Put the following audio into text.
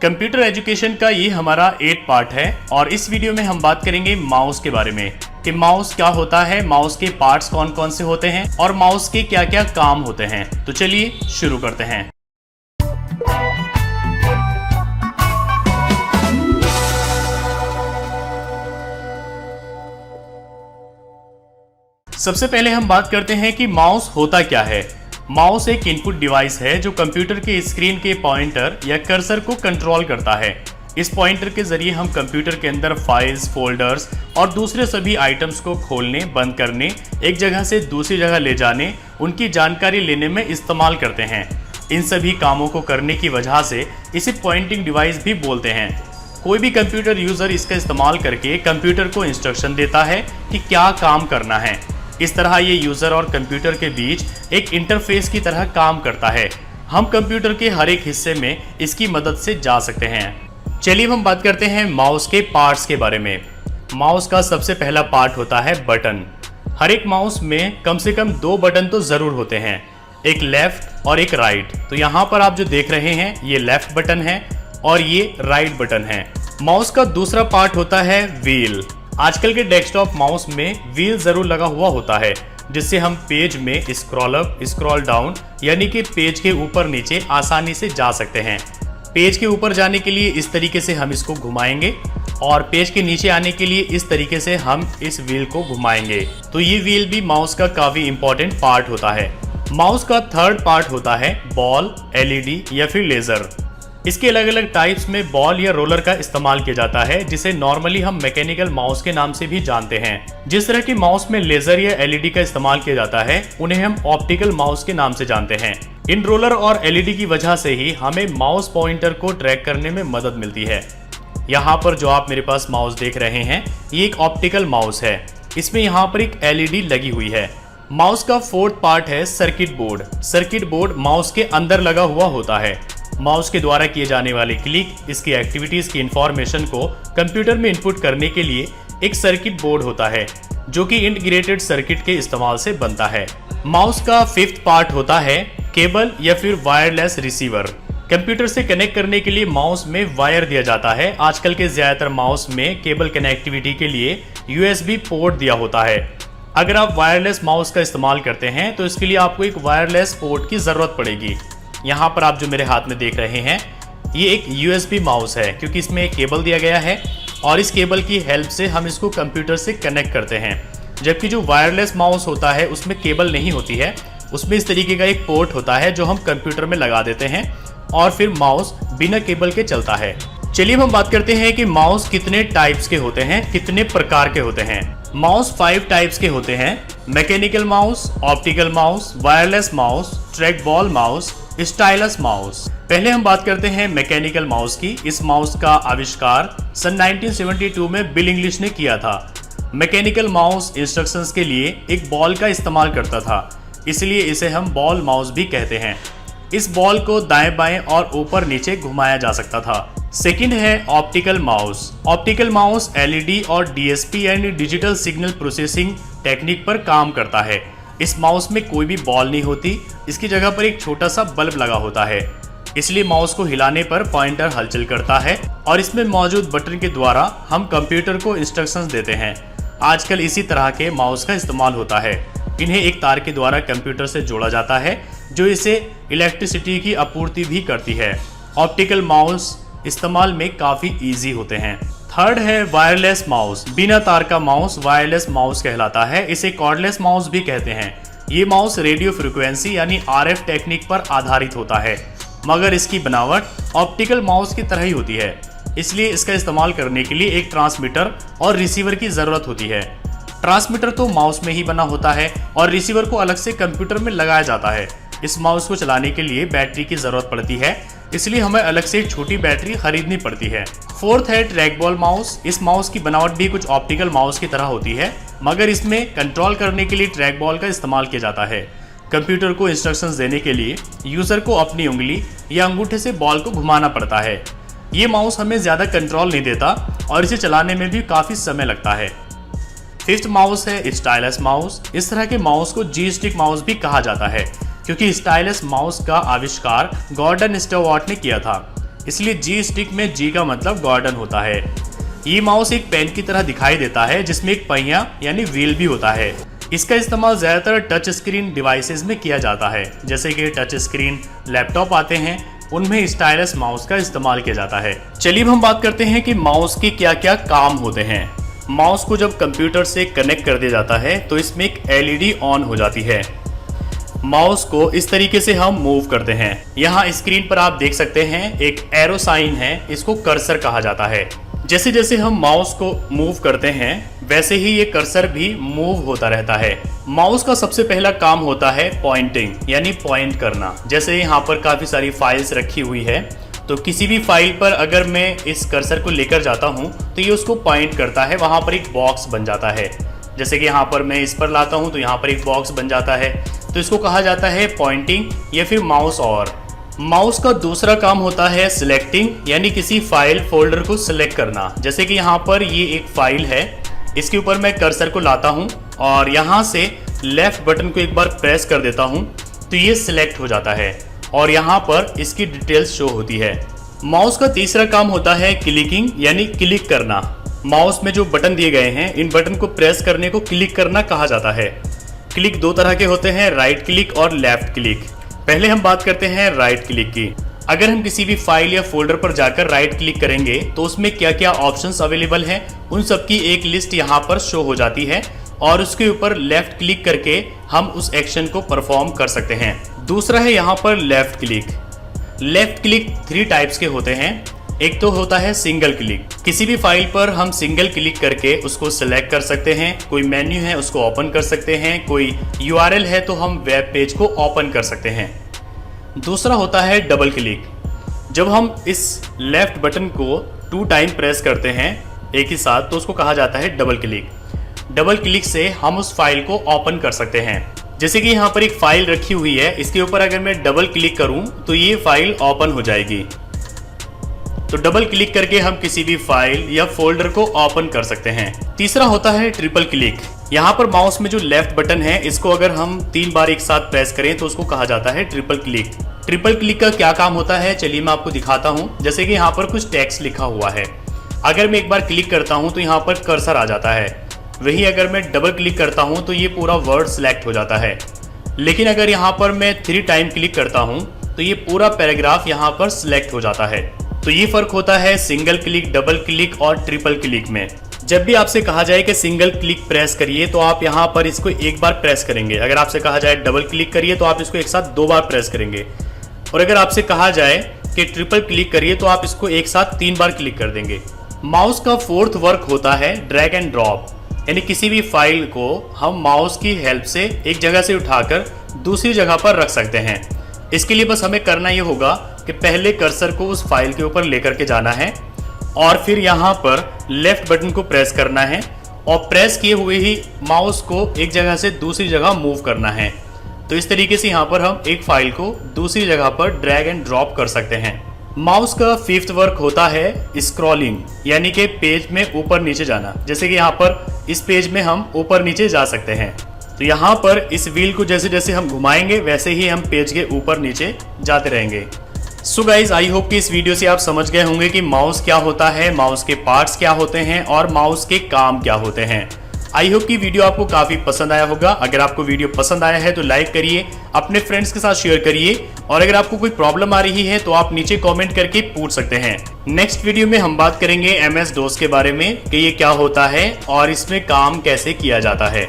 Computer education का ये हमारा 8 पार्ट है और इस वीडियो में हम बात करेंगे माउस के बारे में कि माउस क्या होता है, माउस के पार्ट्स कौन कौन से होते हैं और माउस के क्या क्या काम होते हैं। तो चलिए शुरू करते हैं। सबसे पहले हम बात करते हैं कि माउस होता क्या है। माउस एक इनपुट डिवाइस है जो कंप्यूटर के स्क्रीन के पॉइंटर या कर्सर को कंट्रोल करता है। इस पॉइंटर के जरिए हम कंप्यूटर के अंदर फाइल्स, फोल्डर्स और दूसरे सभी आइटम्स को खोलने, बंद करने, एक जगह से दूसरी जगह ले जाने, उनकी जानकारी लेने में इस्तेमाल करते हैं। इन सभी कामों को करने की वजह से इसे पॉइंटिंग डिवाइस भी बोलते हैं। कोई भी कंप्यूटर यूजर इसका इस्तेमाल करके कंप्यूटर को इंस्ट्रक्शन देता है कि क्या काम करना है। इस तरह ये यूजर और कंप्यूटर के बीच एक इंटरफेस की तरह काम करता है। हम कंप्यूटर के हर एक हिस्से में इसकी मदद से जा सकते हैं। चलिए हम बात करते हैं माउस के पार्ट्स के बारे में। माउस का सबसे पहला पार्ट होता है बटन। हर एक माउस में कम से कम 2 बटन तो जरूर होते हैं, एक लेफ्ट और एक राइट। तो यहाँ पर आप जो देख रहे हैं ये लेफ्ट बटन है और ये राइट बटन है। माउस का दूसरा पार्ट होता है व्हील। आजकल के डेस्कटॉप माउस में व्हील जरूर लगा हुआ होता है, जिससे हम पेज में स्क्रॉल अप, स्क्रॉल डाउन यानी कि पेज के ऊपर नीचे आसानी से जा सकते हैं। पेज के ऊपर जाने के लिए इस तरीके से हम इसको घुमाएंगे और पेज के नीचे आने के लिए इस तरीके से हम इस व्हील को घुमाएंगे। तो ये व्हील भी माउस का काफी इंपॉर्टेंट पार्ट होता है। माउस का थर्ड पार्ट होता है बॉल, एलईडी या फिर लेजर। इसके अलग अलग टाइप्स में बॉल या रोलर का इस्तेमाल किया जाता है, जिसे नॉर्मली हम मैकेनिकल माउस के नाम से भी जानते हैं। जिस तरह की माउस में लेजर या एलईडी का इस्तेमाल किया जाता है उन्हें हम ऑप्टिकल माउस के नाम से जानते हैं। इन रोलर और एलईडी की वजह से ही हमें माउस पॉइंटर को ट्रैक करने में मदद मिलती है। यहाँ पर जो आप मेरे पास माउस देख रहे हैं ये एक ऑप्टिकल माउस है। इसमें यहाँ पर एक एलईडी लगी हुई है। माउस का फोर्थ पार्ट है circuit board. Circuit board mouse के अंदर लगा हुआ होता है। माउस के द्वारा किए जाने वाले क्लिक, इसकी एक्टिविटीज की इंफॉर्मेशन को कंप्यूटर में इनपुट करने के लिए एक सर्किट बोर्ड होता है, जो कि इंटीग्रेटेड सर्किट के इस्तेमाल से बनता है। माउस का फिफ्थ पार्ट होता है केबल या फिर वायरलेस रिसीवर। कंप्यूटर से कनेक्ट करने के लिए माउस में वायर दिया जाता है। आजकल के ज्यादातर माउस में केबल कनेक्टिविटी के लिए USB पोर्ट दिया होता है। अगर आप वायरलेस माउस का इस्तेमाल करते हैं तो इसके लिए आपको एक वायरलेस पोर्ट की जरूरत पड़ेगी। यहाँ पर आप जो मेरे हाथ में देख रहे हैं ये एक USB माउस है, क्योंकि इसमें एक केबल दिया गया है और इस केबल की हेल्प से हम इसको कंप्यूटर से कनेक्ट करते हैं। जबकि जो वायरलेस माउस होता है उसमें केबल नहीं होती है, उसमें इस तरीके का एक पोर्ट होता है जो हम कंप्यूटर में लगा देते हैं और फिर माउस बिना केबल के चलता है। चलिए हम बात करते हैं कि माउस कितने टाइप्स के होते हैं, कितने प्रकार के होते हैं। माउस 5 टाइप्स के होते हैं: mechanical mouse, optical mouse, wireless mouse, track ball mouse, stylus mouse. पहले हम बात करते हैं मैकेनिकल माउस की। इस माउस का आविष्कार सन 1972 में बिल इंग्लिश ने किया था। मैकेनिकल माउस इंस्ट्रक्शंस के लिए एक बॉल का इस्तेमाल करता था, इसलिए इसे हम बॉल माउस भी कहते हैं। इस बॉल को दाएं बाएं और ऊपर नीचे घुमाया जा सकता था। सेकंड है optical mouse. Optical mouse LED और DSP यानी डिजिटल सिग्नल प्रोसेसिंग टेक्निक पर काम करता है। इस माउस में कोई भी बॉल नहीं होती, इसकी जगह पर एक छोटा सा बल्ब लगा होता है, इसलिए माउस को हिलाने पर पॉइंटर हलचल करता है और इसमें मौजूद बटन के द्वारा हम कंप्यूटर को इंस्ट्रक्शंस देते हैं। आजकल इसी तरह के माउस का इस्तेमाल होता है। इन्हें एक तार के द्वारा कंप्यूटर से जोड़ा जाता है, जो इसे इलेक्ट्रिसिटी की आपूर्ति भी करती है। ऑप्टिकल माउस इस्तेमाल में काफ़ी ईजी होते हैं। थर्ड है वायरलेस माउस। बिना तार का माउस वायरलेस माउस कहलाता है। इसे कॉर्डलेस माउस भी कहते हैं। ये माउस रेडियो फ्रिक्वेंसी यानी RF टेक्निक पर आधारित होता है, मगर इसकी बनावट ऑप्टिकल माउस की तरह ही होती है, इसलिए इसका इस्तेमाल करने के लिए एक ट्रांसमीटर और रिसीवर की ज़रूरत होती है। ट्रांसमीटर तो माउस में ही बना होता है और रिसीवर को अलग से कंप्यूटर में लगाया जाता है। इस माउस को चलाने के लिए बैटरी की ज़रूरत पड़ती है, इसलिए हमें अलग से एक छोटी बैटरी खरीदनी पड़ती है। फोर्थ है ट्रैक बॉल माउस। इस माउस की बनावट भी कुछ ऑप्टिकल माउस की तरह होती है, मगर इसमें कंट्रोल करने के लिए ट्रैक बॉल का इस्तेमाल किया जाता है। कंप्यूटर को इंस्ट्रक्शंस देने के लिए यूज़र को अपनी उंगली या अंगूठे से बॉल को घुमाना पड़ता है। ये माउस हमें ज़्यादा कंट्रोल नहीं देता और इसे चलाने में भी काफ़ी समय लगता है। फिफ्थ माउस है स्टाइलस माउस। इस तरह के माउस को G-स्टिक माउस भी कहा जाता है, क्योंकि स्टाइलस माउस का आविष्कार गॉर्डन स्टीवर्ट ने किया था। इसलिए जी स्टिक में जी का मतलब गार्डन होता है। ये माउस एक पेन की तरह दिखाई देता है जिसमें एक पहिया यानी व्हील भी होता है। इसका इस्तेमाल ज़्यादातर टच स्क्रीन डिवाइसेस में किया जाता है, जैसे कि टच स्क्रीन लैपटॉप आते हैं, उनमें स्टाइलस माउस का इस्तेमाल किया जाता है। चलिए अब हम बात करते हैं कि माउस के क्या क्या काम होते हैं। माउस को जब कंप्यूटर से कनेक्ट कर दिया जाता है तो इसमें एक एलईडी ऑन हो जाती है। माउस को इस तरीके से हम मूव करते हैं। यहाँ स्क्रीन पर आप देख सकते हैं एक एरो साइन है, इसको कर्सर कहा जाता है। जैसे जैसे हम माउस को मूव करते हैं वैसे ही ये कर्सर भी मूव होता रहता है। माउस का सबसे पहला काम होता है पॉइंटिंग यानी पॉइंट करना। जैसे यहाँ पर काफ़ी सारी फाइल्स रखी हुई है, तो किसी भी फाइल पर अगर मैं इस कर्सर को लेकर जाता हूँ तो ये उसको पॉइंट करता है, वहाँ पर एक बॉक्स बन जाता है। जैसे कि यहाँ पर मैं इस पर लाता हूँ तो यहाँ पर एक बॉक्स बन जाता है, तो इसको कहा जाता है पॉइंटिंग या फिर माउस और। माउस का दूसरा काम होता है सिलेक्टिंग यानी किसी फाइल फोल्डर को सिलेक्ट करना। जैसे कि यहाँ पर ये एक फाइल है, इसके ऊपर मैं कर्सर को लाता हूँ और यहाँ से लेफ्ट बटन को एक बार प्रेस कर देता हूँ तो ये सिलेक्ट हो जाता है और यहाँ पर इसकी डिटेल्स शो होती है। माउस का तीसरा काम होता है क्लिकिंग यानी क्लिक करना। माउस में जो बटन दिए गए हैं इन बटन को प्रेस करने को क्लिक करना कहा जाता है। क्लिक दो तरह के होते हैं, राइट क्लिक और लेफ्ट क्लिक। पहले हम बात करते हैं राइट क्लिक की। अगर हम किसी भी फाइल या फोल्डर पर जाकर राइट क्लिक करेंगे तो उसमें क्या क्या ऑप्शंस अवेलेबल हैं उन सब की एक लिस्ट यहाँ पर शो हो जाती है और उसके ऊपर लेफ्ट क्लिक करके हम उस एक्शन को परफॉर्म कर सकते हैं। दूसरा है यहाँ पर left click. Left click 3 types के होते हैं। एक तो होता है सिंगल क्लिक। किसी भी फाइल पर हम सिंगल क्लिक करके उसको सिलेक्ट कर सकते हैं। कोई मेन्यू है उसको ओपन कर सकते हैं, कोई यूआरएल है तो हम वेब पेज को ओपन कर सकते हैं। दूसरा होता है डबल क्लिक। जब हम इस लेफ्ट बटन को 2 टाइम प्रेस करते हैं एक ही साथ तो उसको कहा जाता है डबल क्लिक। डबल क्लिक से हम उस फाइल को ओपन कर सकते हैं। जैसे कि यहाँ पर एक फाइल रखी हुई है, इसके ऊपर अगर मैं डबल क्लिक करूँ तो ये फाइल ओपन हो जाएगी। तो डबल क्लिक करके हम किसी भी फाइल या फोल्डर को ओपन कर सकते हैं। तीसरा होता है ट्रिपल क्लिक। यहाँ पर माउस में जो लेफ्ट बटन है इसको अगर हम 3 बार एक साथ प्रेस करें तो उसको कहा जाता है ट्रिपल क्लिक। ट्रिपल क्लिक का क्या काम होता है चलिए मैं आपको दिखाता हूँ। जैसे कि यहाँ पर कुछ टेक्स्ट लिखा हुआ है, अगर मैं एक बार क्लिक करता हूँ तो यहाँ पर कर्सर आ जाता है। वही अगर मैं डबल क्लिक करता हूँ तो ये पूरा वर्ड सिलेक्ट हो जाता है। लेकिन अगर यहाँ पर मैं 3 टाइम क्लिक करता हूँ तो ये पूरा पैराग्राफ यहाँ पर सिलेक्ट हो जाता है। तो ये फर्क होता है सिंगल क्लिक, डबल क्लिक और ट्रिपल क्लिक में। जब भी आपसे कहा जाए कि सिंगल क्लिक प्रेस करिए तो आप यहाँ पर इसको एक बार प्रेस करेंगे। अगर आपसे कहा जाए डबल क्लिक करिए तो आप इसको एक साथ 2 बार प्रेस करेंगे। और अगर आपसे कहा जाए कि ट्रिपल क्लिक करिए तो आप इसको एक साथ 3 बार क्लिक कर देंगे। माउस का 4th वर्क होता है ड्रैग एंड ड्रॉप, यानी किसी भी फाइल को हम माउस की हेल्प से एक जगह से उठाकर दूसरी जगह पर रख सकते हैं। इसके लिए बस हमें करना ये होगा कि पहले कर्सर को उस फाइल के ऊपर लेकर के जाना है और फिर यहाँ पर लेफ्ट बटन को प्रेस करना है और प्रेस किए हुए ही माउस को एक जगह से दूसरी जगह मूव करना है। तो इस तरीके से यहाँ पर हम एक फाइल को दूसरी जगह पर ड्रैग एंड ड्रॉप कर सकते हैं। माउस का 5th वर्क होता है स्क्रॉलिंग, यानी कि पेज में ऊपर नीचे जाना। जैसे कि यहाँ पर इस पेज में हम ऊपर नीचे जा सकते हैं। तो यहाँ पर इस व्हील को जैसे जैसे हम घुमाएंगे वैसे ही हम पेज के ऊपर नीचे जाते रहेंगे। सो गाइज, आई होप कि इस वीडियो से आप समझ गए होंगे कि माउस क्या होता है, माउस के पार्ट्स क्या होते हैं और माउस के काम क्या होते हैं। आई होप कि वीडियो आपको काफी पसंद आया होगा। अगर आपको वीडियो पसंद आया है तो लाइक करिए, अपने फ्रेंड्स के साथ शेयर करिए और अगर आपको कोई प्रॉब्लम आ रही है तो आप नीचे कमेंट करके पूछ सकते हैं। नेक्स्ट वीडियो में हम बात करेंगे MS DOS के बारे में कि ये क्या होता है और इसमें काम कैसे किया जाता है।